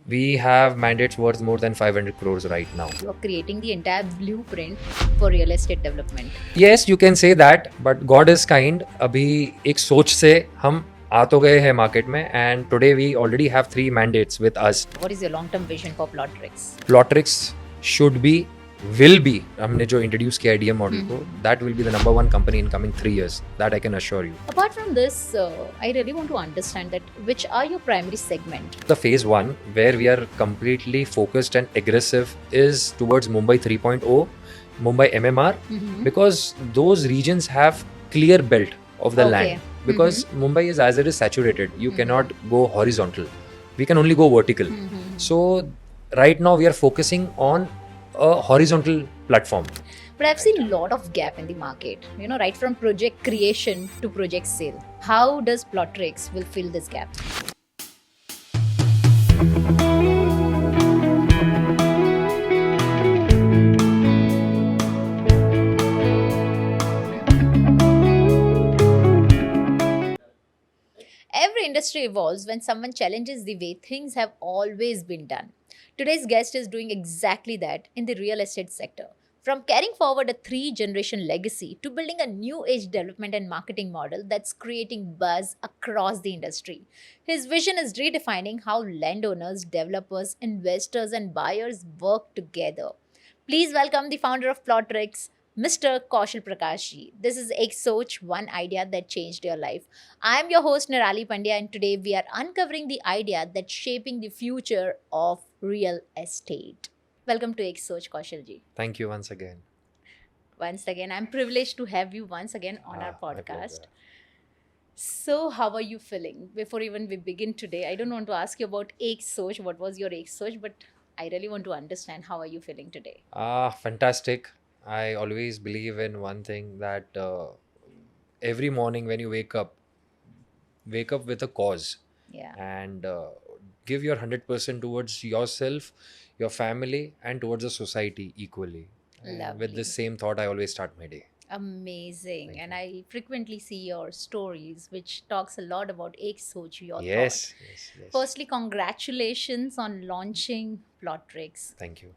We have mandates worth more than 500 crores right now. You are creating the entire blueprint for real estate development. Yes, you can say that, but God is kind. अभी एक सोच से हम आ तो गए हैं market में, and today we already have 3 mandates with us. What is your long-term vision for Plotrix? Plotrix should be, will be, हमने जो introduce किया IDM model को, that will be the number 1 company in coming 3 years. That I can assure you. Apart from this, I really want to understand that which are your primary segment? The phase 1, where we are completely focused and aggressive, is towards Mumbai 3.0, Mumbai MMR, because those regions have clear belt of the land. Because Mumbai is as it is saturated, you cannot go horizontal. We can only go vertical. So right now we are focusing on a horizontal platform. But I've seen a lot of gap in the market, right from project creation to project sale. How does Plotrix will fill this gap? Every industry evolves when someone challenges the way things have always been done. Today's guest is doing exactly that in the real estate sector. From carrying forward a 3-generation legacy to building a new age development and marketing model that's creating buzz across the industry. His vision is redefining how landowners, developers, investors, and buyers work together. Please welcome the founder of Plotrix, Mr. Kaushal Prakash ji. This is Ek Soch, one idea that changed your life. I am your host Nirali Pandya, and today we are uncovering the idea that's shaping the future of real estate. Welcome to Ek Soch, Kaushal ji. Thank you once again. Once again, I'm privileged to have you once again on our My podcast. pleasure. So, how are you feeling? Before even we begin today, I don't want to ask you about Ek Soch, what was your Ek Soch, but I really want to understand how are you feeling today? Fantastic. I always believe in one thing, that every morning when you wake up with a cause, Yeah. and give your 100% towards yourself, your family, and towards the society equally. And with Lovely. this same thought, I always start my day. Amazing. Thank And you. I frequently see your stories, which talks a lot about Ek Soch, your thought. Yes. Firstly, congratulations on launching Plotrix. Thank you.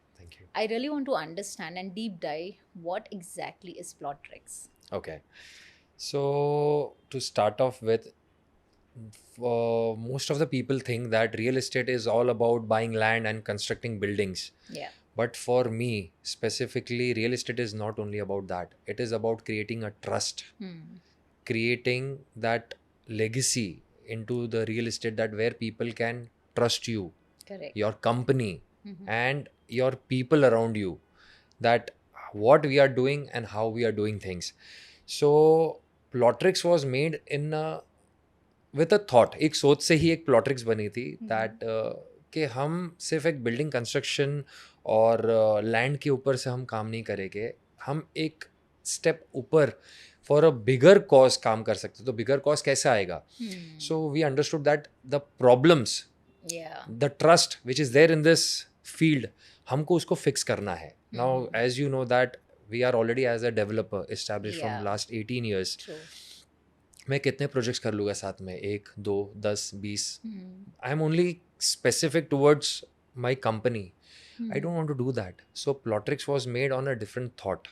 I really want to understand and deep dive what exactly is Plotrix. Okay. So to start off with, most of the people think that real estate is all about buying land and constructing buildings. Yeah. But for me, specifically, real estate is not only about that. It is about creating a trust, creating that legacy into the real estate, that where people can trust you, Correct. your company, and your people around you, that what we are doing and how we are doing things. So Plotrix was made in with a thought. एक सोच से ही एक Plotrix बनी थी, that कि हम सिर्फ एक बिल्डिंग कंस्ट्रक्शन और लैंड के ऊपर से हम काम नहीं करेंगे, हम एक स्टेप ऊपर फॉर अ बिगर कॉज काम कर सकते. तो बिगर कॉज कैसे आएगा? So we understood that the problems, Yeah. The trust which is there in this field, हमको उसको फिक्स करना है. Now as you know that we are already as a developer establish from last 18 years. True. मैं कितने projects कर लूँगा साथ में, 1, 2, 10, 20. I am only specific towards my company. I don't want to do that. So Plotrix was made on a different thought,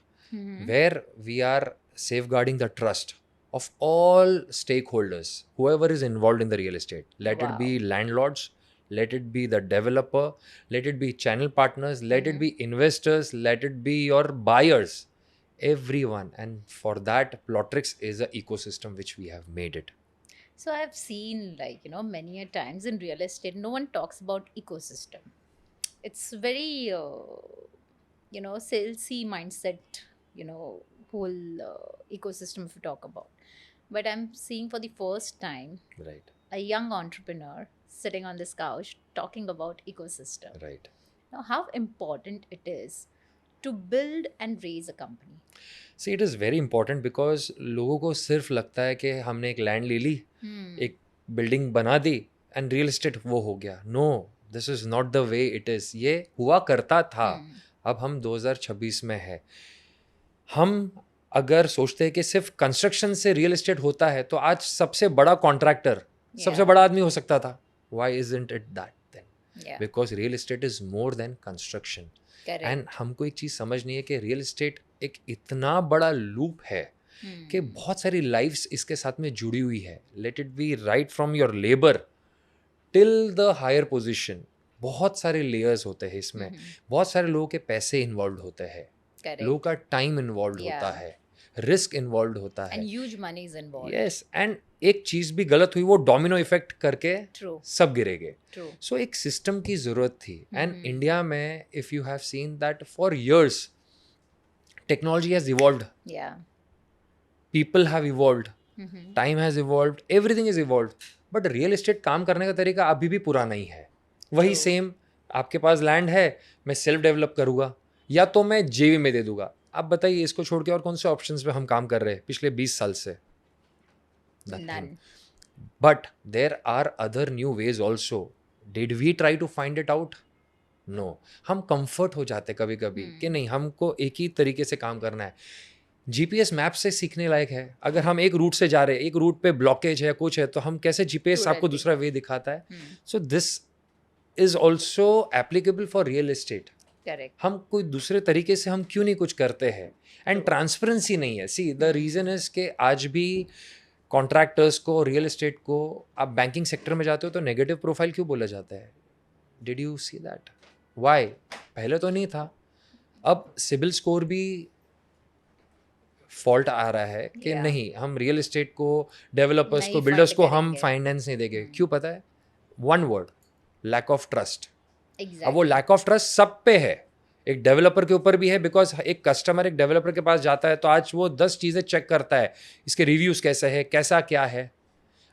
where we are safeguarding the trust of all stakeholders, whoever is involved in the real estate. Let it be landlords, let it be the developer, let it be channel partners, let it be investors, let it be your buyers, everyone. And for that, Plotrix is an ecosystem which we have made it. So I've seen, many a times in real estate, no one talks about ecosystem. It's very, salesy mindset, whole ecosystem if we talk about. But I'm seeing for the first time Right. a young entrepreneur sitting on this couch talking about ecosystem. Right. Now, how important it is to build and raise a company? See, it is very important because लोगों को सिर्फ लगता है कि हमने एक land ले ली, एक बिल्डिंग बना दी, एंड रियल एस्टेट वो हो गया. No, this is not the way it is. ये हुआ करता था. अब हम 2026 में है. हम अगर सोचते हैं कि सिर्फ कंस्ट्रक्शन से रियल एस्टेट होता है, तो आज सबसे बड़ा कॉन्ट्रैक्टर, सबसे बड़ा आदमी हो सकता था. Why isn't it that then? Yeah. Because real estate is more than construction. Correct. And हमको एक चीज़ समझनी है कि रियल एस्टेट एक इतना बड़ा लूप है कि बहुत सारी लाइफ्स इसके साथ में जुड़ी हुई है. Let it be right from your labour till the higher position. बहुत सारे लेयर्स होते हैं इसमें. बहुत सारे लोगों के पैसे इन्वॉल्व होते हैं, Correct. लोगों का टाइम इन्वॉल्व Yeah. होता है, रिस्क इन्वॉल्व होता है. And huge money is involved. Yes, and एक चीज़ भी गलत हुई वो डोमिनो इफेक्ट करके True. सब गिरेगे. True. सो एक सिस्टम की ज़रूरत थी. एंड इंडिया में if you have seen that for years technology has evolved, Yeah. People have evolved, Mm-hmm. Time has evolved, everything is evolved. But real estate काम करने का तरीका अभी भी पुराना ही है. वही True. सेम, आपके पास लैंड है, मैं सेल्फ डेवलप करूँगा या तो मैं जेवी में दे दूंगा. आप बताइए इसको छोड़ के और कौन से ऑप्शंस पे हम काम कर रहे हैं पिछले 20 साल से? None. But there are other new ways also. Did we try to find it out? No. हम कंफर्ट हो जाते कभी कभी कि नहीं, हमको एक ही तरीके से काम करना है. जीपीएस मैप से सीखने लायक है. अगर हम एक रूट से जा रहे हैं, एक रूट पे ब्लॉकेज है, कुछ है, तो हम कैसे जीपीएस True, आपको right. दूसरा वे दिखाता है. So this is also applicable for real estate. Correct. हम कोई दूसरे तरीके से हम क्यों नहीं कुछ करते हैं. एंड ट्रांसपेरेंसी नहीं है. सी द रीज़न इज के आज भी कॉन्ट्रैक्टर्स को, रियल एस्टेट को, आप बैंकिंग सेक्टर में जाते हो तो नेगेटिव प्रोफाइल क्यों बोला जाता है? Did you see that? Why? पहले तो नहीं था. अब सिबिल स्कोर भी फॉल्ट आ रहा है कि Yeah. नहीं, हम रियल एस्टेट को, डेवलपर्स नहीं को, बिल्डर्स fund को हम करेंगे. फाइनेंस नहीं देंगे. क्यों पता है? One word, lack of trust. Exactly. अब वो लैक ऑफ ट्रस्ट सब पे है, एक डेवलपर के ऊपर भी है. बिकॉज एक कस्टमर एक डेवलपर के पास जाता है तो आज वो 10 चीज़ें चेक करता है. इसके रिव्यूज़ कैसे है, कैसा क्या है.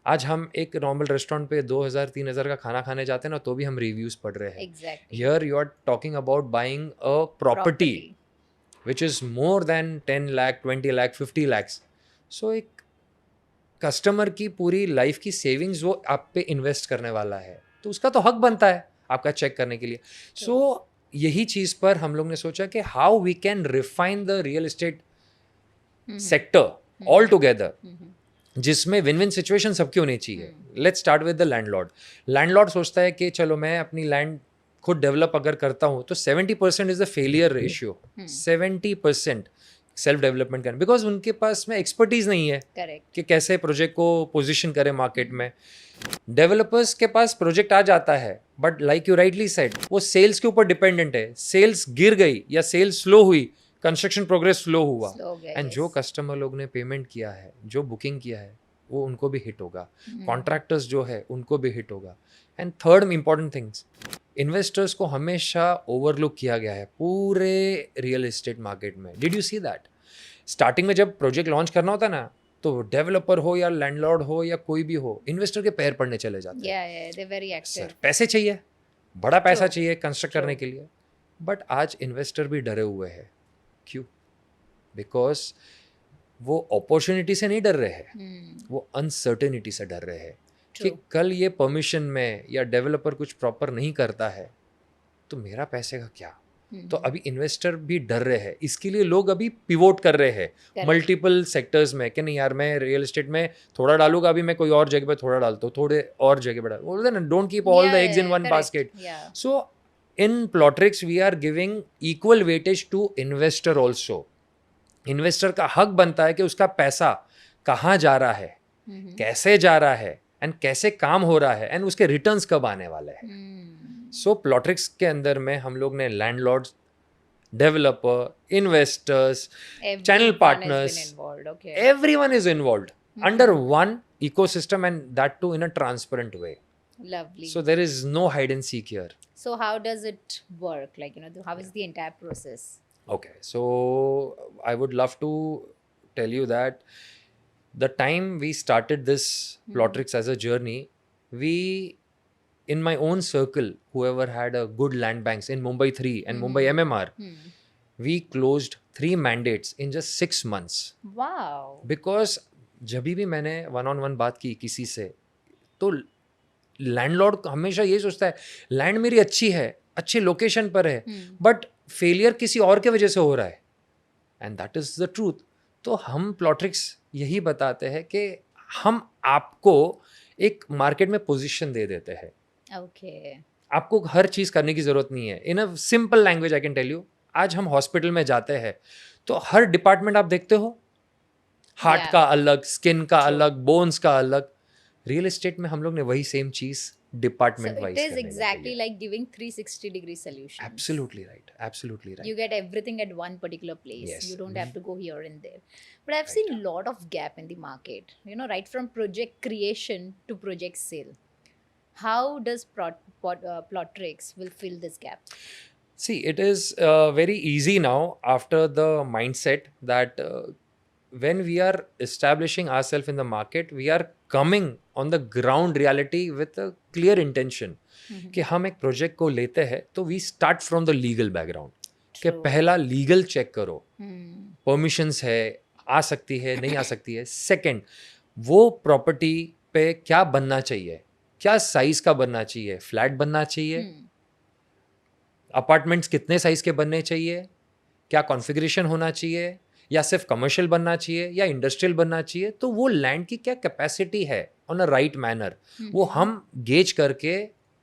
आज हम एक नॉर्मल रेस्टोरेंट पे 2000-3000 का खाना खाने जाते हैं ना, तो भी हम रिव्यूज़ पढ़ रहे हैं. Exactly. Here you are talking about buying a property which is more than 10 lakh, 20 lakh, 50 lakhs. सो एक कस्टमर की पूरी लाइफ की सेविंग्स वो आप पे इन्वेस्ट करने वाला है, तो उसका तो हक बनता है आपका चेक करने के लिए. सो यही चीज़ पर हम लोग ने सोचा कि how we can refine the real estate sector all together, जिसमें विन विन सिचुएशन सबकी होनी चाहिए. Let's start with the landlord. Landlord सोचता है कि चलो मैं अपनी लैंड खुद डेवलप अगर करता हूँ तो 70% is the failure ratio. 70% self development करना, बिकॉज उनके पास में एक्सपर्टीज नहीं है Correct. कि कैसे प्रोजेक्ट को पोजीशन करें मार्केट में. डेवलपर्स के पास प्रोजेक्ट आ जाता है, but like you rightly said, वो सेल्स के ऊपर डिपेंडेंट है. सेल्स गिर गई या सेल्स स्लो हुई, कंस्ट्रक्शन प्रोग्रेस स्लो हुआ. Slow गया, एंड yes. जो कस्टमर लोग ने पेमेंट किया है, जो बुकिंग किया है, वो उनको भी हिट होगा. कॉन्ट्रैक्टर्स जो है उनको भी हिट होगा. And third important things, investors को हमेशा ओवरलुक किया गया है पूरे रियल एस्टेट मार्केट में. Did you see that? Starting में जब प्रोजेक्ट लॉन्च करना होता है ना, तो डेवलपर हो या लैंडलॉर्ड हो या कोई भी हो, इन्वेस्टर के पैर पड़ने चले जाते हैं. Yeah, they're very active. Sir पैसे चाहिए, बड़ा पैसा True. चाहिए कंस्ट्रक्ट True. करने के लिए. बट आज इन्वेस्टर भी डरे हुए हैं. क्यों? बिकॉज वो अपॉर्चुनिटी से नहीं डर रहे हैं, वो अनसर्टेनिटी से डर रहे हैं कि True. कल ये परमिशन में या डेवलपर कुछ प्रॉपर नहीं करता है तो मेरा पैसे का क्या. तो अभी इन्वेस्टर भी डर रहे हैं. इसके लिए लोग अभी पिवोट कर रहे हैं Correct. मल्टीपल सेक्टर्स में कि नहीं यार, मैं रियल एस्टेट में थोड़ा डालूंगा, अभी मैं कोई और जगह पे थोड़ा डालता हूँ, थोड़े और जगह पे बोलते हैं ना, don't keep all the Yeah, eggs in yeah, one correct. Basket. Yeah. So in Plotrix we are giving equal weightage to investor also. Investor का हक बनता है कि उसका पैसा कहाँ जा रहा है, कैसे जा रहा है, एंड कैसे काम हो रहा है, एंड उसके रिटर्न्स कब आने वाले हैं. सो प्लॉट्रिक्स के अंदर में हम लोग ने landlords, developer, investors, channel Everyone partners, has been involved. Okay. everyone is involved under one ecosystem, and that too in a transparent way. Lovely. So there is no hide and seek here. So how does it work? Like, how is the entire process? Okay, so I would love to tell you that the time we started this Plottrix as a journey, we, in my own circle, whoever had a good land banks in Mumbai 3 and Mumbai MMR, we closed 3 mandates in just 6 months. Wow. Because जब भी मैंने one on one बात की किसी से, तो landlord हमेशा ये सोचता है लैंड मेरी अच्छी है, अच्छे लोकेशन पर है, बट फेलियर किसी और के वजह से हो रहा है, and that is the truth. तो हम प्लॉट्रिक्स यही बताते हैं कि हम आपको एक मार्केट में पोजीशन दे देते हैं. Okay. आपको हर चीज़ करने की ज़रूरत नहीं है. In a simple language I can tell you, आज हम हॉस्पिटल में जाते हैं तो हर डिपार्टमेंट आप देखते हो, हार्ट Yeah. का अलग, स्किन का True. अलग, बोन्स का अलग. रियल एस्टेट में हम लोग ने वही same cheese So department it wise is करने लगे exactly हैं. like giving 360-degree solutions. Absolutely right. Absolutely You right. get everything at one particular place. Yes. You don't have to go here and there. But I've Right. seen a lot of gap in the market, right from project creation to project sale. How does Plotrix will fill this gap? See, it is very easy now after the mindset that when we are establishing ourselves in the market, we are coming on the ground reality with a clear intention कि हम एक project को लेते हैं तो we start from the legal background कि True. पहला legal check करो, Hmm. परमिशंस है, आ सकती है, नहीं आ सकती है. सेकंड, वो प्रॉपर्टी पे क्या बनना चाहिए, क्या साइज का बनना चाहिए, फ्लैट बनना चाहिए, Hmm. अपार्टमेंट्स कितने साइज के बनने चाहिए, क्या कॉन्फ़िगरेशन होना चाहिए, या सिर्फ कमर्शियल बनना चाहिए या इंडस्ट्रियल बनना चाहिए. तो वो लैंड की क्या कैपेसिटी है ऑन अ राइट मैनर, वो हम गेज करके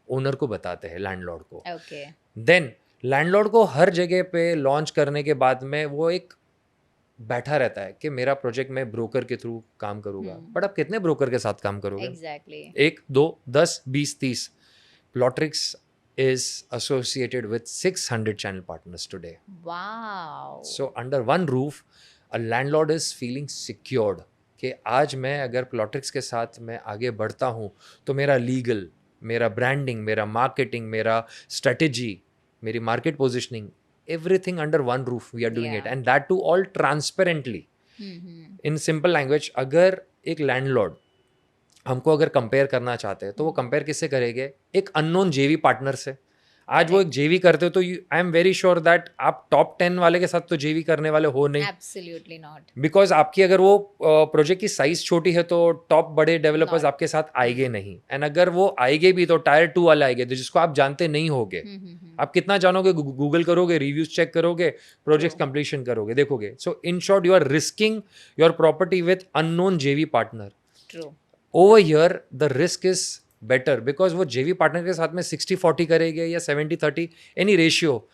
ओनर को बताते हैं, लैंडलॉर्ड को. Okay. देन लैंडलॉर्ड को हर जगह पे लॉन्च करने के बाद में वो एक बैठा रहता है कि मेरा प्रोजेक्ट मैं ब्रोकर के थ्रू काम करूंगा. बट आप कितने ब्रोकर के साथ काम करोगे? Exactly. 1, 2, 10, 20, 30. Plotrix is associated with 600 channel partners today. Wow. So under one roof, a landlord is feeling secured कि आज मैं अगर Plotrix के साथ मैं आगे बढ़ता हूँ तो मेरा लीगल, मेरा ब्रांडिंग, मेरा मार्केटिंग, मेरा स्ट्रेटेजी, मेरी market positioning, everything under one roof we are doing it, Yeah. and that too all transparently. In simple language, अगर एक लैंडलॉर्ड हमको अगर कंपेयर करना चाहते हैं तो वो कंपेयर किससे करेंगे? एक अननोन जेवी पार्टनर से. आज वो एक जेवी करते हो तो I am very sure that आप टॉप 10 वाले के साथ तो जेवी करने वाले हो नहीं, Absolutely not. बिकॉज आपकी अगर वो प्रोजेक्ट की साइज छोटी है तो टॉप बड़े डेवलपर्स Not. आपके साथ आएंगे नहीं. एंड अगर वो आएंगे भी तो टायर 2 वाले आएंगे तो जिसको आप जानते नहीं होगे. आप कितना जानोगे? गूगल करोगे, रिव्यूज चेक करोगे, प्रोजेक्ट कंप्लीशन करोगे, देखोगे. So in short you are risking your property with unknown JV partner. True. Over here the risk is better because वो जेवी पार्टनर के साथ में 60-40 करेंगे या 70-30 एनी रेशियो.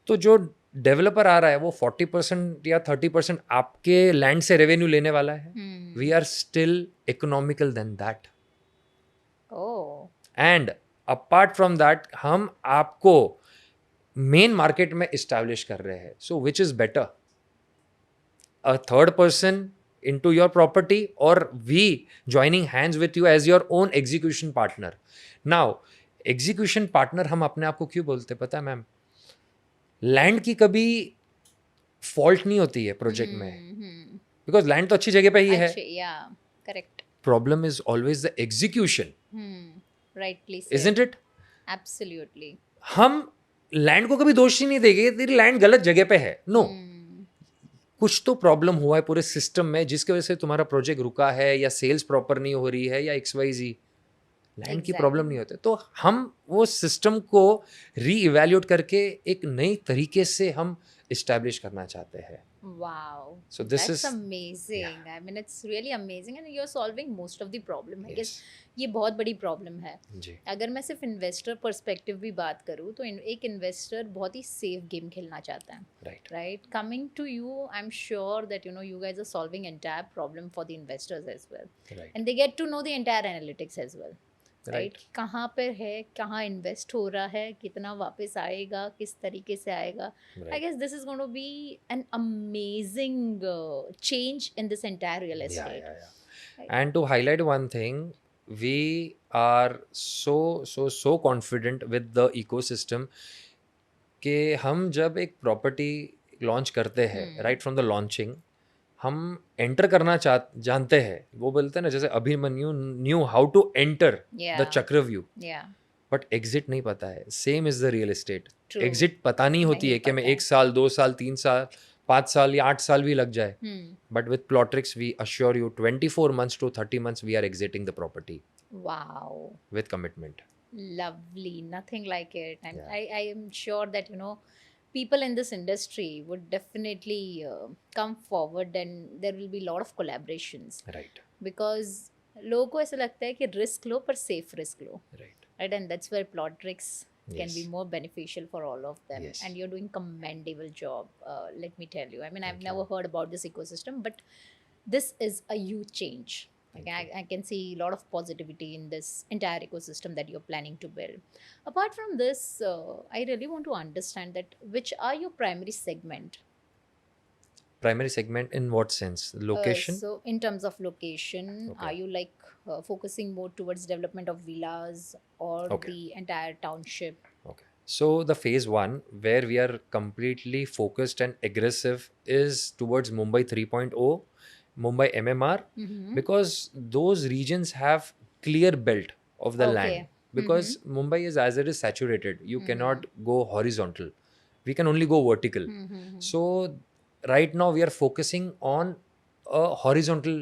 तो जो डेवलपर आ रहा है वो 40% या 30% आपके लैंड से रेवेन्यू लेने वाला है. We are still economical than that. Oh. And apart from that हम आपको मेन मार्केट में इस्टेब्लिश कर रहे हैं. So which is better, a third person into your property or we joining hands with you as your own execution partner? Now execution partner हम अपने आप को क्यों बोलते हैं पता है मैम? लैंड की कभी फॉल्ट नहीं होती है प्रोजेक्ट में, बिकॉज लैंड तो अच्छी जगह पे ही है. Yeah. Correct. Problem is always the execution, Rightly said. Isn't it? Absolutely. हम लैंड को कभी दोष ही नहीं देंगे तेरी लैंड गलत जगह पे है. नो, कुछ तो प्रॉब्लम हुआ है पूरे सिस्टम में जिसकी वजह से तुम्हारा प्रोजेक्ट रुका है, या सेल्स प्रॉपर नहीं हो रही है, या XYZ. लैंड की प्रॉब्लम नहीं होती. तो हम वो सिस्टम को री-इवैल्यूएट करके एक नई तरीके से हम इस्टेब्लिश करना चाहते हैं. Wow. So this That's is amazing. I mean, it's really amazing, and you're solving most of the problem. I guess yes. ये बहुत बड़ी प्रॉब्लम है. जी. अगर मैं सिर्फ इन्वेस्टर पर्सपेक्टिव भी बात करूँ तो एक इन्वेस्टर बहुत ही सेफ गेम खेलना चाहता है. Right. Right? Coming to you, I'm sure that you guys are solving entire problem for the investors as well, right. and they get to know the entire analytics as well. Right. कहाँ पर है, कहाँ invest हो रहा है, कितना वापस आएगा, किस तरीके से आएगा. I guess this is going to be an amazing change in this entire real estate. Yeah. And to highlight one thing, we are so confident with the ecosystem कि हम जब एक प्रॉपर्टी लॉन्च करते हैं, राइट फ्रॉम द लॉन्चिंग हम enter करना जानते हैं. वो बोलते हैं ना जैसे Abhimanyu knew how to enter the Chakravyuh, but exit नहीं पता है. Same is the real estate. Exit पता नहीं होती है कि मैं 1 साल 2 साल 3 साल 5 साल या 8 साल भी लग जाए. But with Plotrix we assure you 24 months to 30 months we are exiting the property. Wow. With commitment. Lovely. Nothing like it. And I am sure that people in this industry would definitely come forward, and there will be a lot of collaborations. Right. Because लोगों को ऐसा लगता है कि risk लो पर safe risk low. Right. Right, and that's where Plotrix can be Yes. more beneficial for all of them. Yes. And you're doing commendable job. Let me tell you. I mean, I've Thank never you. heard about this ecosystem, but this is a huge change. Like Thank you. I can see a lot of positivity in this entire ecosystem that you're planning to build. Apart from this, I really want to understand that which are your primary segment. Primary segment in what sense? Location? So in terms of location, are Okay. you like focusing more towards development of villas or Okay. the entire township? Okay. So the phase one, where we are completely focused and aggressive, is towards Mumbai 3.0, Mumbai MMR, Mm-hmm. because those regions have clear belt of the land. Okay. Mm-hmm. Because Mumbai is as it is saturated, you Mm-hmm. cannot go horizontal. We can only go vertical. Mm-hmm. So right now we are focusing on a horizontal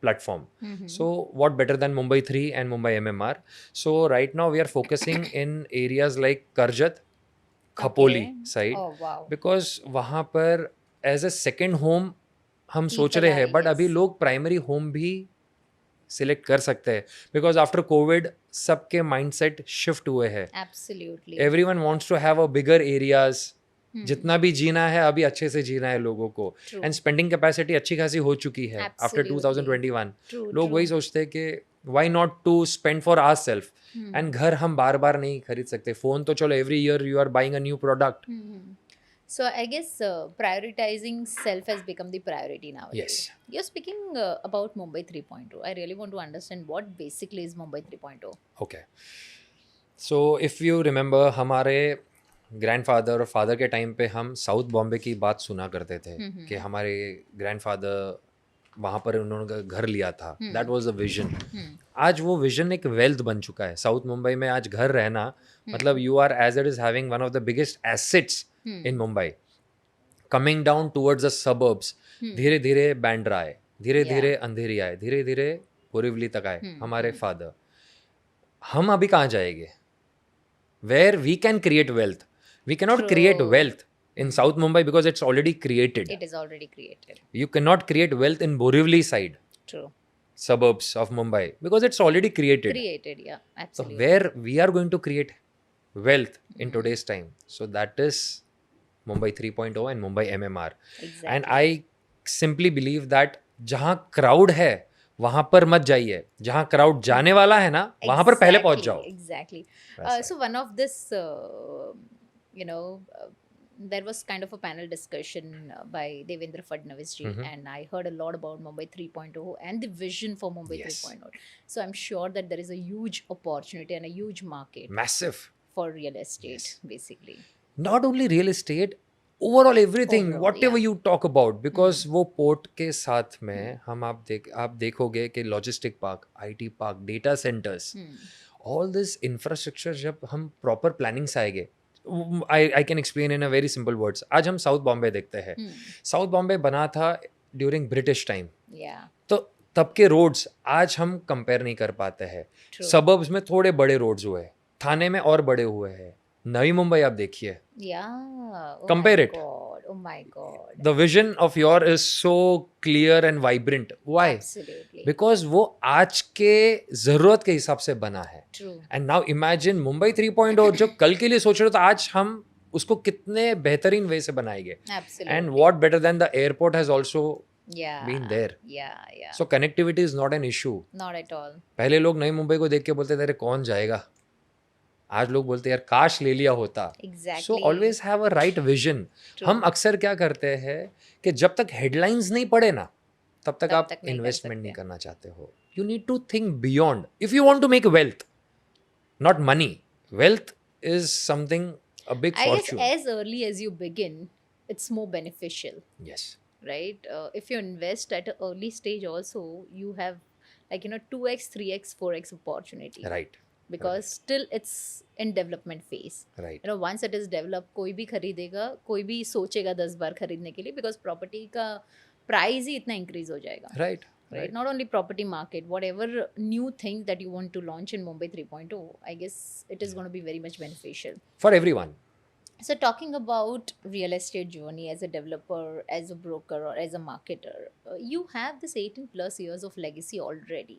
platform. Mm-hmm. So what better than Mumbai 3 and Mumbai MMR? So right now we are focusing in areas like Karjat, Khapoli Okay. side, Oh wow. because वहाँ पर as a second home हम सोच People रहे are, हैं, but अभी yes. लोग primary home भी select कर सकते हैं, बिकॉज आफ्टर कोविड सबके माइंडसेट शिफ्ट हुए हैं. Absolutely. Everyone wants to have a bigger areas. Hmm. जितना भी जीना है अभी अच्छे से जीना है लोगों को. True. एंड स्पेंडिंग कैपेसिटी अच्छी खासी हो चुकी है आफ्टर Absolutely. 2021. True. लोग True. वही सोचते हैं कि why not to spend for our self. Hmm. And घर हम बार बार नहीं खरीद सकते. फोन तो चलो every year you are buying a new product. Hmm. So I guess prioritizing self has become the priority nowadays. Yes. You're speaking about Mumbai 3.0. I really want to understand what basically is Mumbai 3.0. Okay. So if you remember, हमारे grandfather और father के time पे हम south Bombay की बात सुना करते थे कि हमारे ग्रैंडफादर वहाँ पर उन्होंने घर लिया था. That was the vision. आज वो विजन एक वेल्थ बन चुका है. साउथ मुंबई में आज घर रहना मतलब you are as it is having one of the biggest assets in Mumbai. Coming down towards the suburbs, धीरे धीरे बैंड्रा आए, धीरे धीरे अंधेरी आए, धीरे धीरे बोरीवली तक आए हमारे फादर. हम अभी कहाँ जाएंगे? Where we can create wealth. We cannot create wealth in South Mumbai because it's already created. It is already created. You cannot create wealth in Borivali side True. suburbs of Mumbai because it's already created. Created, yeah, So absolutely. where we are going to create wealth in today's time. So that is Mumbai 3.0 and Mumbai MMR. Exactly. And I simply believe that जहाँ crowd है वहाँ पर मत जाइए. जहाँ crowd जाने वाला है ना वहाँ पर पहले पहुँच जाओ. Exactly. वैसा. So one of this, you know, there was kind of a panel discussion by Devendra Fadnavis ji, and I heard a lot about Mumbai 3.0 and the vision for Mumbai Yes. 3.0. So I'm sure that there is a huge opportunity and a huge market Massive. for real estate, basically. Not only real estate, overall everything Overall, what ever yeah. You talk about, because वो port के साथ में हम आप देखोगे कि logistic park, IT park, data centres, all this infrastructure जब हम प्रॉपर प्लानिंग से आएंगे. I can explain in a very simple words. आज हम साउथ बॉम्बे देखते हैं. साउथ बॉम्बे बना था ड्यूरिंग ब्रिटिश टाइम. Yeah. तो तब के रोड्स आज हम कंपेयर नहीं कर पाते हैं. True. सबर्ब्स में थोड़े बड़े रोड्स हुए, थाने में और बड़े हुए हैं. नई मुंबई आप देखिए. Yeah. Oh Compare my it. God. Oh my God. The vision of your is so clear and vibrant. Why? Absolutely. Because वो आज के ज़रूरत के हिसाब से बना है. True. And now imagine Mumbai 3.0 जो कल के लिए सोच रहे हो, तो आज हम उसको कितने बेहतरीन वे से बनाएंगे. Absolutely. And what better than the airport has also Yeah. been there. Yeah. Yeah. So connectivity is not an issue. Not at all. पहले लोग नई मुंबई को देख के बोलते थे अरे कौन जाएगा. आज लोग बोलते यार काश ले लिया होता. Exactly. So always have a right vision. हम अक्सर क्या करते हैं कि जब तक हेडलाइंस नहीं पढ़े ना तब तक आप तक नहीं कर इन्वेस्टमेंट सकते. नहीं करना चाहते हो. You need to think beyond if you want to make wealth, not money. Wealth is something a big I guess fortune. as early as you begin, it's more beneficial, yes. right? If you invest at an early stage, also you have like 2x, 3x, 4x opportunity right. because still it's in development phase. Right. Once it is developed, कोई भी खरीदेगा, कोई भी सोचेगा 10 बार खरीदने के लिए because property का प्राइस ही इतना इंक्रीज हो जाएगा. Right. Right? Not only property market, whatever new things that you want to launch in Mumbai 3.0, I guess it is going to be very much beneficial. For everyone. So talking about real estate journey as a developer, as a broker, or as a marketer, you have this 18 plus years of legacy already.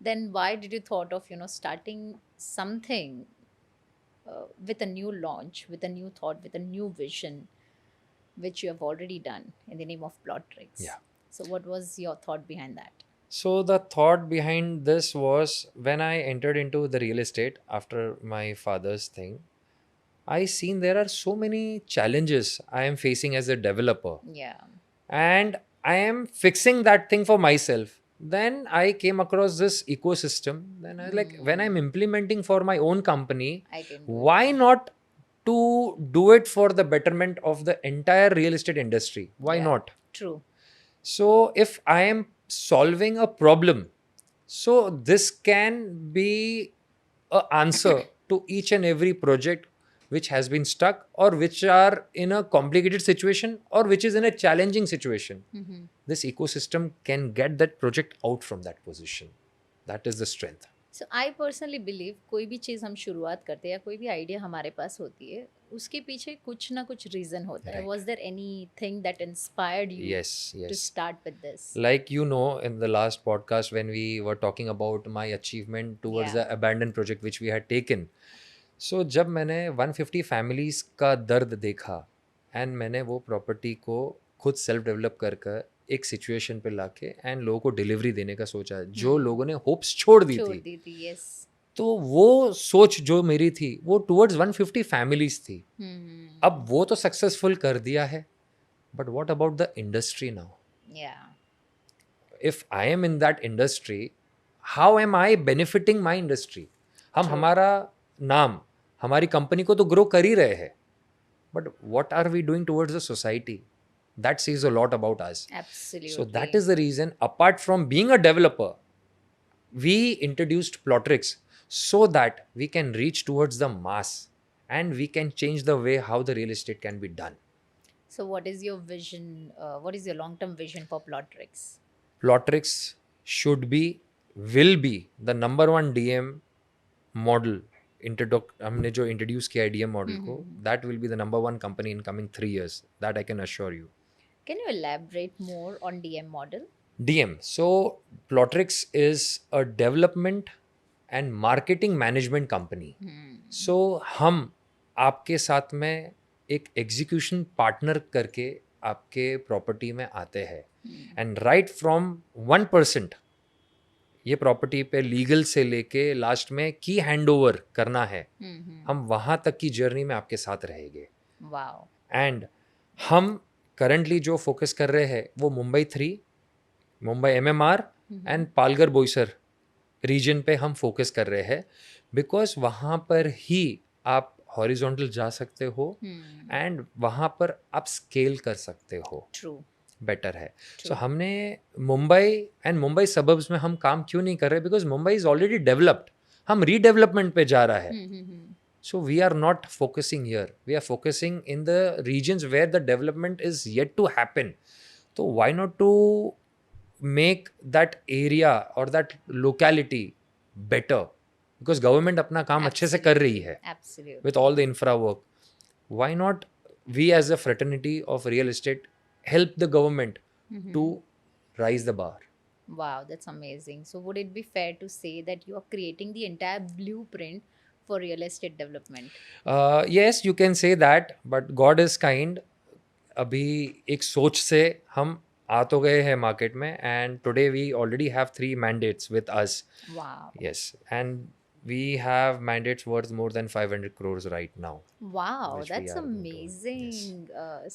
Then why did you thought of starting something with a new launch, with a new thought, with a new vision, which you have already done in the name of Plottrix. Yeah. So, what was your thought behind that? So the thought behind this was when I entered into the real estate after my father's thing, I seen there are so many challenges I am facing as a developer, Yeah. and I am fixing that thing for myself. Then I came across this ecosystem. Then I was like, when I'm implementing for my own company, I can do it. why not to do it for the betterment of the entire real estate industry? Why Yeah. not? True. So if I am solving a problem, so this can be a answer to each and every project which has been stuck or which are in a complicated situation or which is in a challenging situation. This ecosystem can get that project out from that position. That is the strength. So I personally believe कोई भी चीज़ हम शुरुआत करते हैं या कोई भी idea हमारे पास होती है उसके पीछे कुछ ना कुछ रीज़न होता है. Right. Was there any thing that inspired you Yes, to yes. Start with this? Like you know, in the last podcast when we were talking about my achievement towards Yeah. the abandoned project which we had taken. So जब मैंने 150 families का दर्द देखा and मैंने वो property को खुद self develop कर कर एक सिचुएशन पे लाके एंड लोगों को डिलीवरी देने का सोचा, जो लोगों ने होप्स छोड़ दी थी, यस. तो वो सोच जो मेरी थी वो टुवर्ड्स 150 फैमिलीज थी. अब वो तो सक्सेसफुल कर दिया है, but what about the industry now? Yeah. If I am in that industry, how am I benefiting my industry? Hmm True. हमारा नाम, हमारी कंपनी को तो ग्रो कर ही रहे हैं, but what are we doing towards the society? That says a lot about us. Absolutely. So that is the reason, apart from being a developer, we introduced Plottrix so that we can reach towards the mass and we can change the way how the real estate can be done. So what is your vision? What is your long-term vision for Plottrix? Plottrix should be, will be the number one DM model. हमने जो introduce किया है DM model को, that will be the number one company in coming 3 years. That I can assure you. Can you elaborate more on DM model? DM. So Plottrix is a development and marketing management company. So हम आपके साथ में एक execution partner करके आपके property में आते हैं एंड राइट फ्रॉम 1% ये प्रॉपर्टी पे लीगल से लेके लास्ट में की हैंडओवर करना है, हम वहाँ तक की जर्नी में आपके साथ रहेंगे. वाओ. एंड हम करंटली जो फोकस कर रहे हैं वो Mumbai 3, Mumbai MMR and Palghar Boisar region पे हम फोकस कर रहे हैं, बिकॉज वहाँ पर ही आप हॉरिजॉन्टल जा सकते हो एंड वहाँ पर आप स्केल कर सकते हो. ट्रू. बेटर है. सो हमने मुंबई एंड मुंबई सबर्ब्स में हम काम क्यों नहीं कर रहे? Because Mumbai is already developed, हम रीडेवलपमेंट पे जा रहा है. So we are not focusing here. We are focusing in the regions where the development is yet to happen. So why not to make that area or that locality better? Because government अपना काम अच्छे से कर रही है Absolutely. with all the infra work. Why not we as a fraternity of real estate help the government to rise the bar? Wow, that's amazing. So would it be fair to say that you are creating the entire blueprint for real estate development? Yes, you can say that, but God is kind. अभी एक सोच से हम आ तो गए हैं market में, and today we already have 3 mandates with us. Wow. Yes, and we have mandates worth more than 500 crores right now. Wow, which we that's are going to- amazing.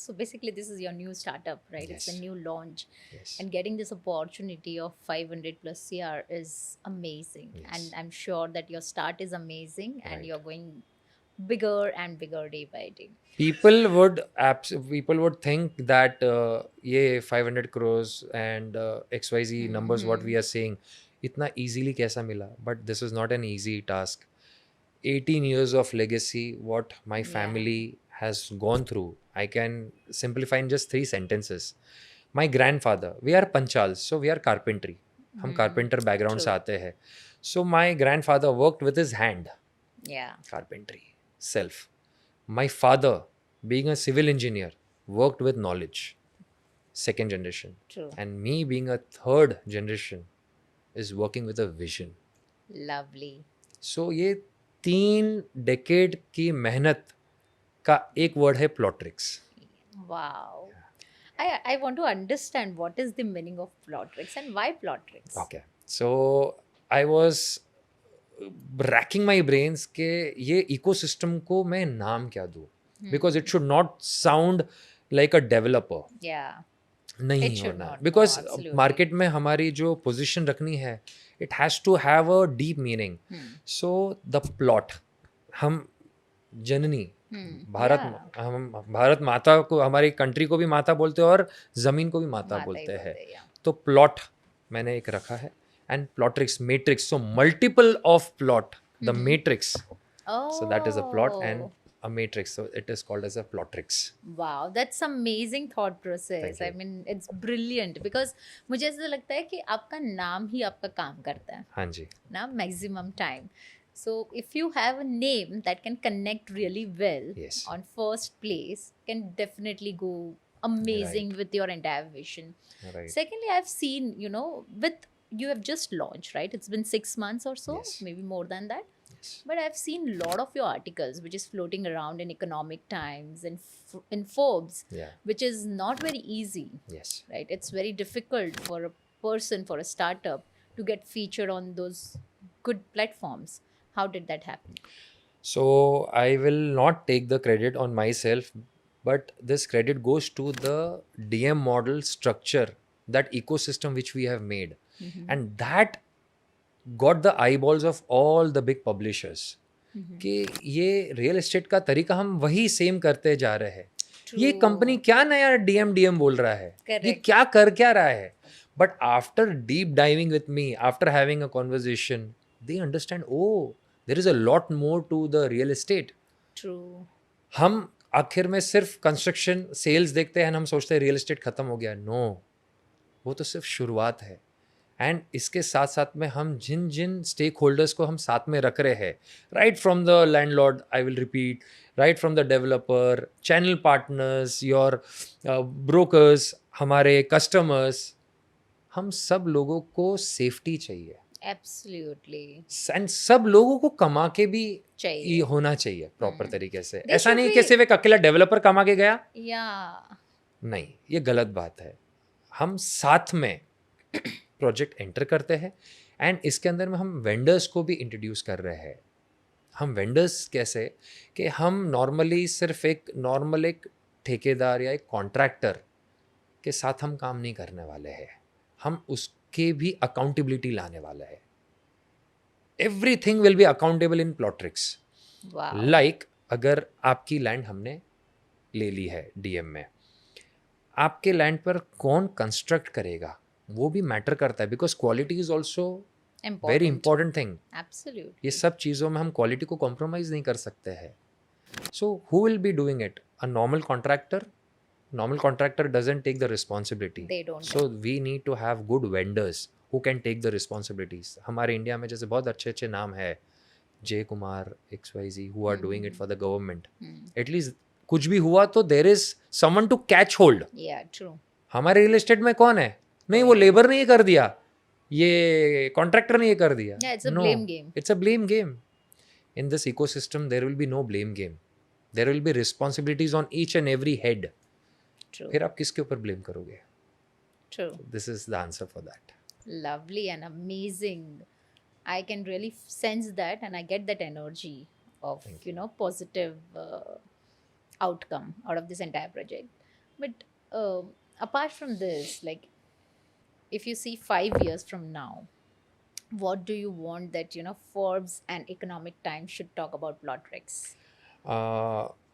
So basically, this is your new startup, right? It's a Yes. new launch. Yes. And getting this opportunity of 500 plus CR is amazing. Yes. And I'm sure that your start is amazing and Right. you're going bigger and bigger day by day. People would think that ये 500 crores and XYZ numbers what we are saying इतना easily कैसा मिला? But this is not an easy task. 18 years of legacy, what my Yeah. family has gone through, I can simplify in just 3 sentences. My grandfather, we are Panchals, so we are carpentry. हम carpenter background से True. आते हैं. So my grandfather worked with his hand, Yeah. carpentry, self. My father, being a civil engineer, worked with knowledge, second generation. True. And me being a third generation is working with a vision. Lovely. So ये 3 decade की मेहनत का एक word है प्लॉट्रिक्स. Wow. I want to understand what is the meaning of Plotrix and why Plotrix. Okay. So I was racking my brains के ये ecosystem को मैं नाम क्या दूँ, because it should not sound like a developer. Yeah. नहीं It should होना, not. because No, absolutely. Market में हमारी जो पोजीशन रखनी है, it has to have a deep meaning. So the plot, हम जननी भारत, Yeah. हम भारत माता को, हमारी कंट्री को भी माता बोलते हैं और ज़मीन को भी माता माता ही बोलते हैं. yeah. तो प्लॉट मैंने एक रखा है, and Plotrix, matrix, so multiple of plot, the matrix, Oh. so that is a plot and a matrix, so it is called as a plotrix. Wow, that's amazing thought process. Thank I you. mean, it's brilliant because मुझे ऐसा लगता है कि आपका नाम ही आपका काम करता है हाँ जी. ना, maximum time. So if you have a name that can connect really well Yes. on first place, can definitely go amazing with your entire vision. Right. Secondly, I've seen, with you have just launched, right? It's been 6 months or so, Yes. maybe more than that. Yes. But I've seen a lot of your articles which is floating around in Economic Times and in Forbes, Yeah. which is not very easy, Yes. right? It's very difficult for a person, for a startup to get featured on those good platforms. How did that happen? So I will not take the credit on myself, but this credit goes to the DM model structure, that ecosystem which we have made, and that got the eyeballs of all the big publishers. कि ये real estate का तरीका हम वही same करते जा रहे हैं. ये कंपनी क्या नया डीएम बोल रहा है, ये क्या कर क्या रहा है. But after deep diving with me, after having a conversation, they understand, oh there is a lot more to the real estate. True. हम आखिर में सिर्फ कंस्ट्रक्शन सेल्स देखते हैं, हम सोचते हैं रियल एस्टेट खत्म हो गया. नो, वो तो सिर्फ शुरुआत है. एंड इसके साथ साथ में हम जिन जिन स्टेक होल्डर्स को हम साथ में रख रहे हैं, right from the landlord, I will repeat, right from the developer, channel partners, your brokers, हमारे कस्टमर्स, हम सब लोगों को सेफ्टी चाहिए. Absolutely. एंड सब लोगों को कमा के भी चाहिए. ये होना चाहिए प्रॉपर तरीके से. They ऐसा should नहीं be- कि सिर्फ एक अकेला डेवलपर कमा के गया, Yeah. नहीं, ये गलत बात है. हम साथ में प्रोजेक्ट एंटर करते हैं, एंड इसके अंदर में हम वेंडर्स को भी इंट्रोड्यूस कर रहे हैं. हम वेंडर्स कैसे, कि हम नॉर्मली सिर्फ एक ठेकेदार या एक कॉन्ट्रैक्टर के साथ हम काम नहीं करने वाले हैं. हम उसके भी अकाउंटेबिलिटी लाने वाले हैं. Everything will be accountable in Plotrix. Wow. Like अगर आपकी लैंड हमने ले ली है डीएम में, आपके लैंड पर कौन कंस्ट्रक्ट करेगा वो भी मैटर करता है, because quality is also Important. Very important thing. Absolutely. ये सब चीज़ों में हम क्वालिटी को कॉम्प्रोमाइज़ नहीं कर सकते हैं. So who will be doing it? A normal contractor. Normal contractor doesn't take the responsibility. They don't. So we need to have good vendors who can take the responsibilities. हमारे India में जैसे बहुत अच्छे अच्छे नाम है, जय Kumar, XYZ, who are doing it for the government. At least कुछ भी हुआ तो there is someone to catch hold. Yeah, true. हमारे रियल एस्टेट में कौन है? नहीं, वो लेबर ने ये कर दिया, ये कॉन्ट्रैक्टर ने ये कर दिया. Yeah, it's a blame game. It's a blame game. In this ecosystem, there will be no blame game. There will be responsibilities on each and every head. True. फिर आप किसके ऊपर ब्लेम करोगे? True. This is the answer for that. Lovely and amazing. I can really sense that, and I get that energy of positive outcome out of this entire project. But apart from this, like, if you see 5 years from now, what do you want that Forbes and Economic Times should talk about Plotrix?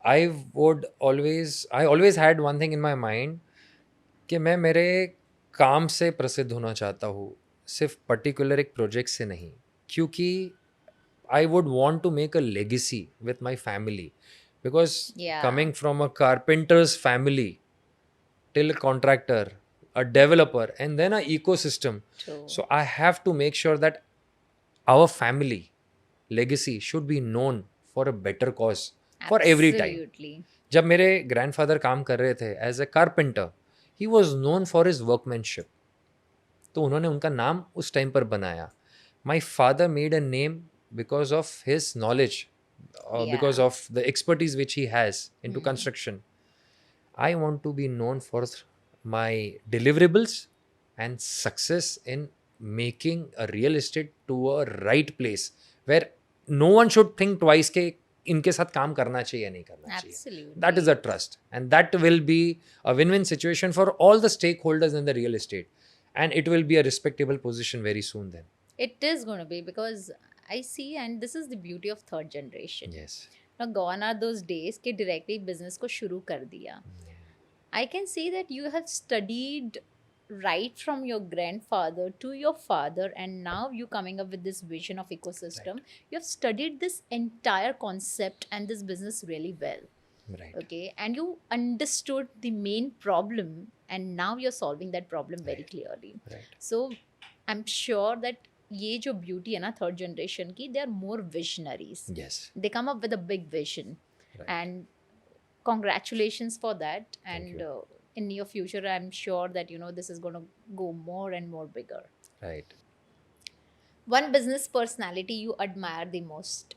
I always had one thing in my mind कि मैं मेरे काम से प्रसिद्ध होना चाहता हूँ, सिर्फ पर्टिकुलर एक प्रोजेक्ट से नहीं. क्योंकि I would want to make a legacy with my family, because Yeah. coming from a carpenter's family till a contractor, a developer, and then a ecosystem. True. So I have to make sure that our family legacy should be known for a better cause for every time. Absolutely. जब मेरे grandfather काम कर रहे थे as a carpenter, he was known for his workmanship, तो उन्होंने उनका नाम उस टाइम पर बनाया. My father made a name because of his knowledge, because Yeah. of the expertise which he has into Mhm. construction. I want to be known for my deliverables and success in making a real estate to a right place where no one should think twice के इनके साथ काम करना चाहिए या नहीं करना चाहिए. Absolutely. That is a trust, and that will be a win-win situation for all the stakeholders in the real estate, and it will be a respectable position very soon then. It is going to be, because I see, and this is the beauty of third generation. Yes. Now, gone are those days कि directly business को शुरू कर दिया. I can see that you have studied right from your grandfather to your father, and now you coming up with this vision of ecosystem. You have studied this entire concept and this business really well. Right. Okay, and you understood the main problem, and now you're solving that problem very Right. clearly. Right. So I'm sure that ये जो beauty है ना third generation की, they are more visionaries. Yes. They come up with a big vision. Right. And congratulations for that. Thank And you. in near future, I'm sure that this is going to go more and more bigger. Right. One business personality you admire the most?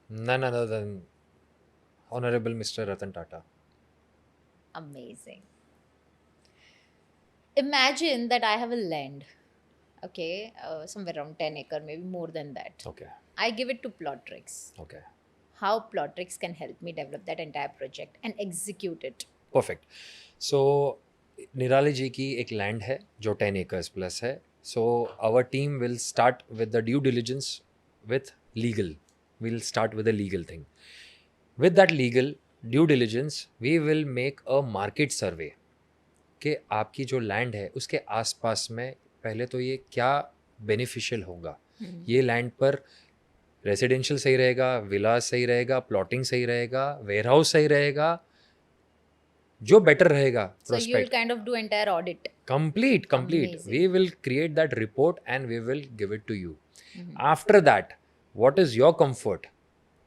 None other than Honorable Mr. Ratan Tata. Amazing. Imagine that I have a land, okay, somewhere around 10 acre, maybe more than that. Okay. I give it to Plotrix. Okay. How Plotrix can help me develop that entire project and execute it? Perfect. So निराली जी की एक land है जो 10 acres plus है. So our team will start with the due diligence with legal. We'll start with the legal thing. With that legal due diligence, we will make a market survey कि आपकी जो land है उसके आसपास में पहले तो ये क्या बेनिफिशियल होगा. ये लैंड पर रेजिडेंशियल सही रहेगा, विला सही रहेगा, प्लॉटिंग सही रहेगा, वेयरहाउस सही रहेगा, जो बेटर रहेगा. So you will kind of do entire audit. Complete. Amazing. We will create that report and we will give it to you. Mhm. After that, what is your comfort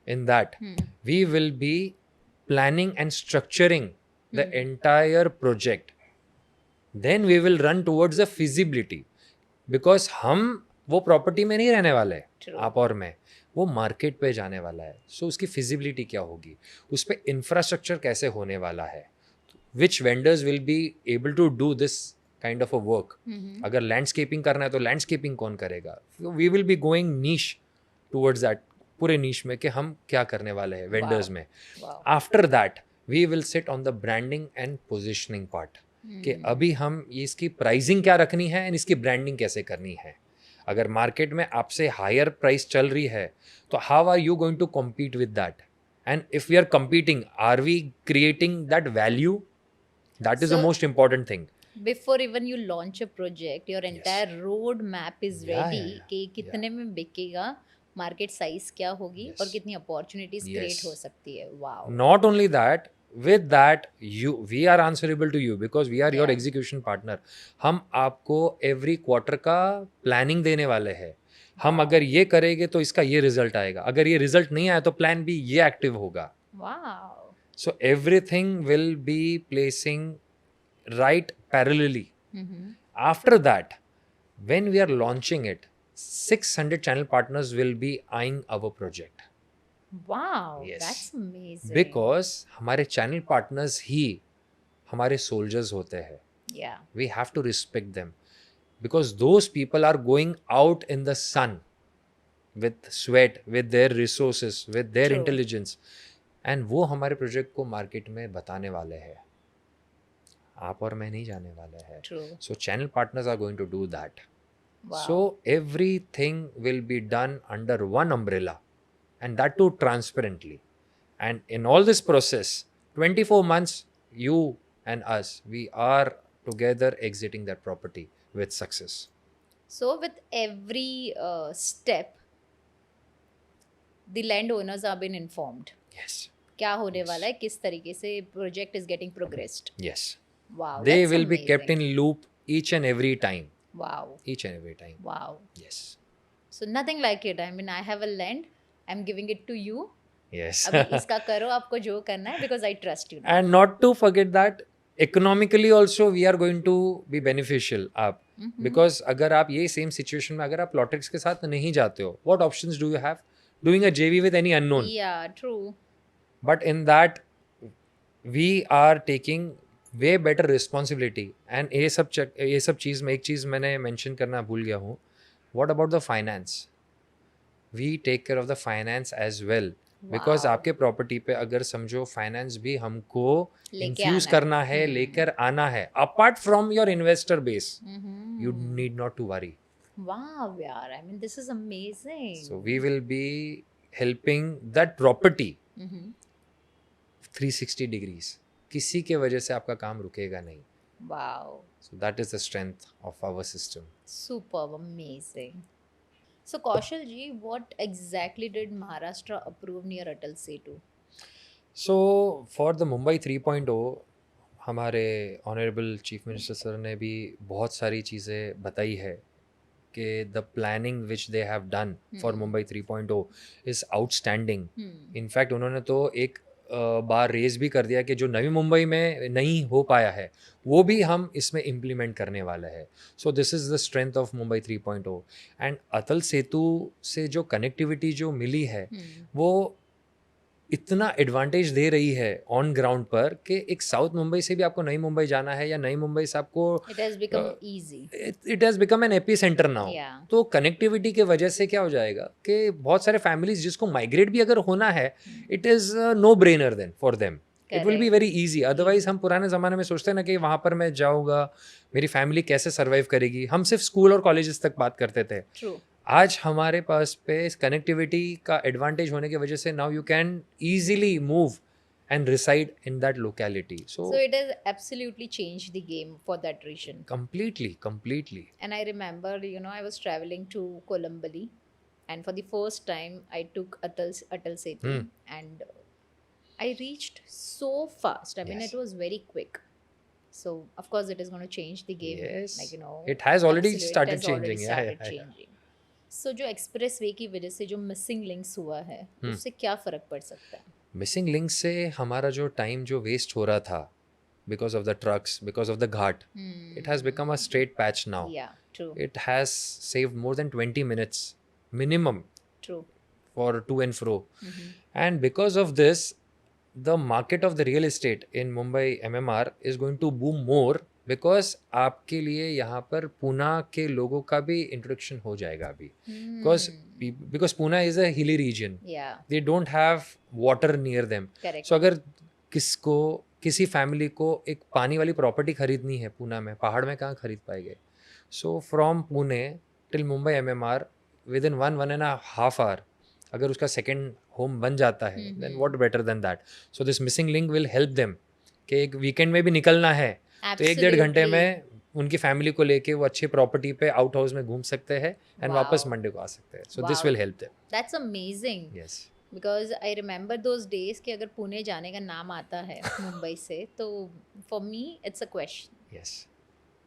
in that? Hmm. We will be planning and structuring the Hmm. entire project. Then we will run towards the feasibility. Because हम वो property में नहीं रहने वाले हैं, True. आप और मैं, वो मार्केट पे जाने वाला है. सो उसकी फिजिबिलिटी क्या होगी, उस पर इंफ्रास्ट्रक्चर कैसे होने वाला है, which vendors will be able to do this kind of a work. Mhm. अगर लैंडस्केपिंग करना है तो लैंडस्केपिंग कौन करेगा. We will be going niche towards that, पूरे नीश में कि हम क्या करने वाले हैं वेंडर्स में. Wow. After that we will sit on the branding and positioning part कि Hmm. अभी हम ये इसकी प्राइसिंग क्या रखनी है एंड इसकी ब्रांडिंग कैसे करनी है. अगर मार्केट में आपसे हायर प्राइस चल रही है तो how are you going to compete with that, and if we are competing are we creating that value. That is the So- most important thing. Before even you launch a project, your entire road map is Yeah, ready yeah, yeah. कि कितने में बिकेगा, market size क्या होगी, Yes. और कितनी opportunities Yes. Create हो सकती है. Wow. Not only that, with that we are answerable to you because we are your Yeah. execution partner. हम आपको every quarter का planning देने वाले हैं. हम Wow. अगर ये करेंगे तो इसका ये रिजल्ट आएगा, अगर ये रिजल्ट नहीं आया तो प्लान भी ये एक्टिव होगा. Wow. So everything will be placing right parallelly. Mhm. After that, when we are launching it, 600 channel partners will be eyeing our project. Wow. Yes. That's amazing. Because हमारे channel partners ही हमारे soldiers होते हैं. Yeah. We have to respect them because those people are going out in the sun with sweat, with their resources, with their True. intelligence, and वो हमारे project को market में बताने वाले हैं. आप और मैं नहीं जाने वाले हैं. True. So channel partners are going to do that. Wow. So everything will be done under one umbrella, and that too transparently. And in all this process, 24 months, you and us, we are together exiting that property with success. So with every step, the landowners have been informed. Yes. क्या होने Yes. वाला है, किस तरीके से project is getting progressed. Yes. Wow. They that's will be kept amazing. in loop each and every time. Wow. Each and every time. Wow. Yes. So nothing like it. I mean, I have a land. I'm giving it to you. Yes. अभी इसका करो आपको जो करना है, because I trust you. now. And not to forget that economically also we are going to be beneficial आप. Mhm. Because अगर आप ये सेम सिचुएशन में अगर आप प्लॉटिक्स के साथ नहीं जाते हो, what options do you have? doing a JV with any unknown. Yeah, true. But in that, we are taking way better responsibility. And ये सब चीज़ में एक चीज़ मैंने mention करना भूल गया हूँ. What about the finance? We take care of the finance as well. Because Wow. आपके प्रॉपर्टी पे अगर समझो फाइनेंस भी हमको लेके इन्फ्यूज आना है. करना है, लेकर आना है, apart from your investor base, you Mhm. Need not to worry. Wow, yaar. I mean, this is amazing. So we will be helping that property Mhm. 360 degrees. किसी के वजह से आपका काम रुकेगा नहीं. Wow. So that is the strength of our system. Superb, amazing. So, Kaushal ji, what exactly did Maharashtra approve near Atal Setu? So for the Mumbai 3.0, हमारे honourable chief minister sir ने भी बहुत सारी चीज़ें बताई है कि the planning which they have done for Mumbai 3.0 is outstanding. In fact उन्होंने तो एक बार रेज भी कर दिया कि जो नवी मुंबई में नहीं हो पाया है वो भी हम इसमें इम्प्लीमेंट करने वाले हैं. So this is the strength of Mumbai 3.0. And Atal Setu से जो कनेक्टिविटी जो मिली है वो इतना एडवांटेज दे रही है ऑन ग्राउंड पर कि एक साउथ मुंबई से भी आपको नई मुंबई जाना है या नई मुंबई से आपको It has become easy. It has become an AP centre now. Yeah. तो कनेक्टिविटी के वजह से क्या हो जाएगा कि बहुत सारे फैमिलीज जिसको माइग्रेट भी अगर होना है, it is no brainer then for them. It will be very easy. Otherwise हम पुराने ज़माने में सोचते हैं ना कि वहाँ पर मैं जाऊँगा, मेरी फैमिली कैसे सर्वाइव करेगी. हम सिर्फ स्कूल और कॉलेजेस तक बात करते थे. True. आज हमारे पास पे कनेक्टिविटी का एडवांटेज होने की वजह से now you can easily move and reside in that locality. So it has absolutely changed the game for that region. Completely. And I remember, I was traveling to Columbally, and for the first time, I took Atal Setu, and I reached so fast. I mean, Yes. it was very quick. So of course, it is going to change the game. Yes. Like, It has already absolutely, started it has already changing. started Yeah. changing. So जो express way की वजह से जो missing links हुआ है उससे क्या फर्क पड़ सकता है? मिसिंग लिंक से हमारा जो टाइम जो वेस्ट हो रहा था because of the trucks, because of the Ghat, it has become a straight patch now. Yeah, true. It has saved more than 20 minutes minimum True. for to and fro. And because of this, the market of the real estate in Mumbai MMR is going to boom more because आपके लिए यहाँ पर पूना के लोगों का भी introduction हो जाएगा अभी. Because Pune is a hilly region. Yeah. They don't have water near them. Correct. So अगर किसी फैमिली को एक पानी वाली प्रॉपर्टी खरीदनी है पूना में, पहाड़ में कहाँ खरीद पाएंगे? So from Pune till Mumbai MMR within 1.5 hour अगर उसका सेकेंड होम बन जाता है, then what better than that. So this missing link will help them कि एक वीकेंड में भी निकलना है तो 1-1.5 घंटे में उनकी फैमिली को लेके वो अच्छी प्रॉपर्टी पे आउट हाउस में घूम सकते हैं एंड वापस मंडे को आ सकते हैं. So this will help them. That's amazing. Yes. Because I remember those days कि अगर पुणे जाने का नाम आता है मुंबई से तो for me it's a question. Yes.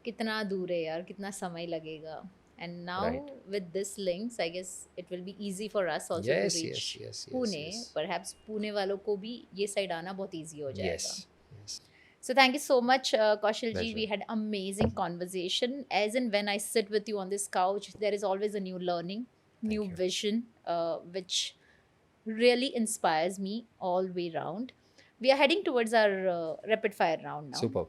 कितना दूर है यार, कितना समय लगेगा. And now with this links, I guess it will be easy for us also to reach Pune. Perhaps Pune वालों को भी ये side आना बहुत easy हो जाएगा. Yes. So thank you so much, Kaushal ji. We had amazing conversation. As in when I sit with you on this couch, there is always a new learning, new vision, which really inspires me all way round. We are heading towards our rapid fire round now. Superb.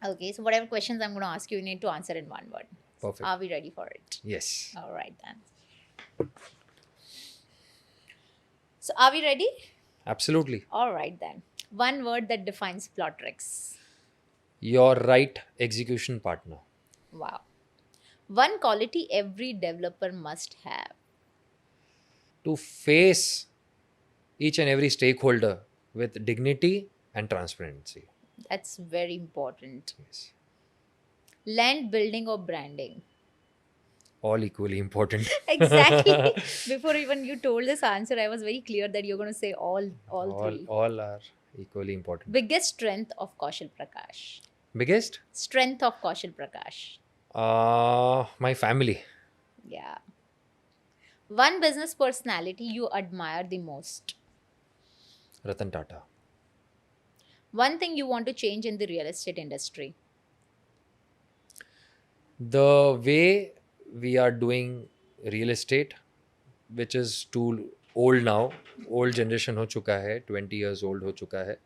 Okay, so whatever questions I'm going to ask you, you need to answer in one word. Perfect. Are we ready for it? Yes. All right then. So are we ready? Absolutely. All right then. One word that defines Plotrix. Your right execution partner. Wow. One quality every developer must have. To face each and every stakeholder with dignity and transparency. That's very important. Yes. Land building or branding? All equally important. Exactly. Before even you told this answer, I was very clear that you're going to say all three. All are equally important. Biggest strength of Kaushal Prakash? Biggest? Strength of Kaushal Prakash? My family. Yeah. One business personality you admire the most? Ratan Tata. One thing you want to change in the real estate industry? The way we are doing real estate, which is too old now, old generation हो चुका है, 20 years old हो चुका है,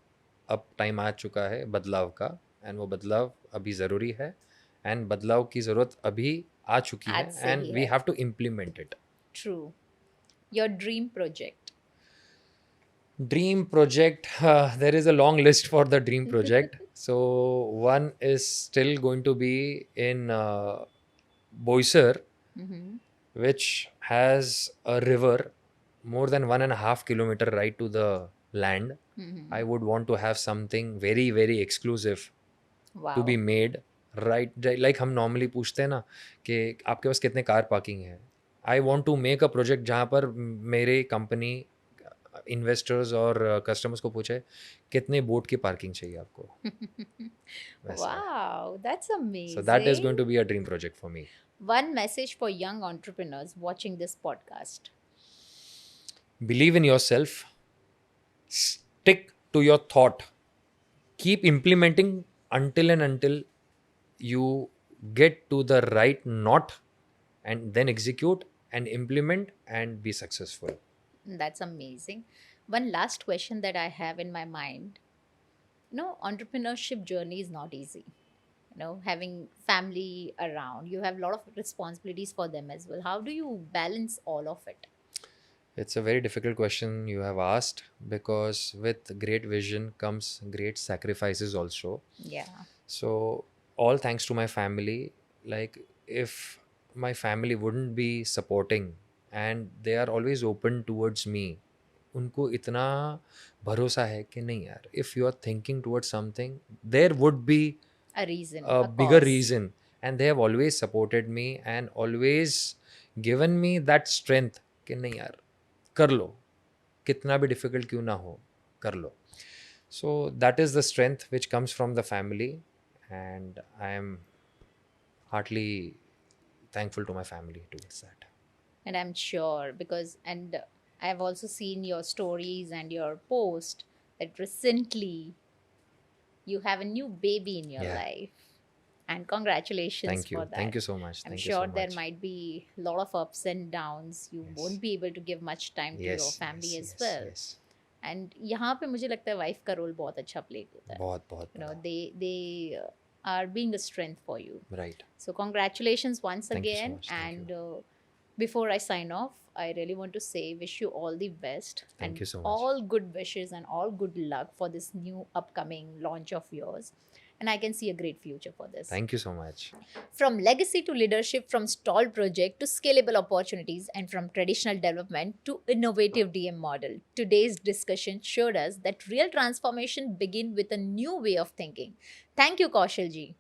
अब time आ चुका है बदलाव का, एंड वो बदलाव अभी ज़रूरी है, एंड बदलाव की ज़रूरत अभी आ चुकी है, आज से एंड ही वी है. Have to implement it. True. Your dream project. Dream project, there is a long list for the dream project. So one is still going to be in Boisar, Mm-hmm. which has a river more than 1.5 kilometer right to the land. Mm-hmm. I would want to have something very very exclusive Wow. to be made, right? Like हम normally पूछते हैं ना कि आपके पास कितने car parking है. I want to make a project जहाँ पर मेरे कंपनी इन्वेस्टर्स और कस्टमर्स को पूछे कितने बोट की पार्किंग चाहिए आपको. वैसा. Wow, that's amazing. So that is going to be a dream project for me. One message for young entrepreneurs watching this podcast. Believe in yourself. Stick to your thought. Keep implementing until you get to the right knot, and then execute and implement and be successful. That's amazing. One last question that I have in my mind. Entrepreneurship journey is not easy. Having family around, you have a lot of responsibilities for them as well. How do you balance all of it? It's a very difficult question you have asked, because with great vision comes great sacrifices also. Yeah. So all thanks to my family. Like, if my family wouldn't be supporting, and they are always open towards me, उनको इतना भरोसा है कि नहीं यार, if you are thinking towards something, there would be A reason, a a bigger cause. reason, and they have always supported me and always given me that strength कि नहीं यार, कर लो, कितना भी difficult क्यों ना हो, कर लो. So that is the strength which comes from the family, and I am heartily thankful to my family towards that. And I'm sure and I've also seen your stories and your post that recently you have a new baby in your Yeah. life. And congratulations Thank you. for that. Thank you so much. I'm Thank you sure so there much. might be a lot of ups and downs. You Yes. won't be able to give much time to your Yes, family yes, as well. yes. And यहाँ पे मुझे लगता है wife का role बहुत अच्छा play होता है. बहुत बहुत They are being a strength for you. right. So congratulations once Thank you so again. much. Thank And before I sign off, I really want to say wish you all the best. Thank and you so much. all good wishes and all good luck for this new upcoming launch of yours. And I can see a great future for this. Thank you so much. From legacy to leadership, from stalled project to scalable opportunities, and from traditional development to innovative DM model, today's discussion showed us that real transformation begins with a new way of thinking. Thank you, Kaushal ji,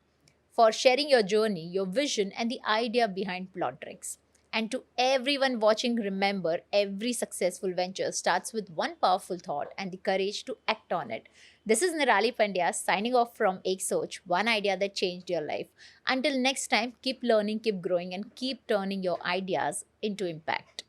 for sharing your journey, your vision, and the idea behind Plotrix. And to everyone watching, remember, every successful venture starts with one powerful thought and the courage to act on it. This is Nirali Pandya signing off from Ek Soch, one idea that changed your life. Until next time, keep learning, keep growing, and keep turning your ideas into impact.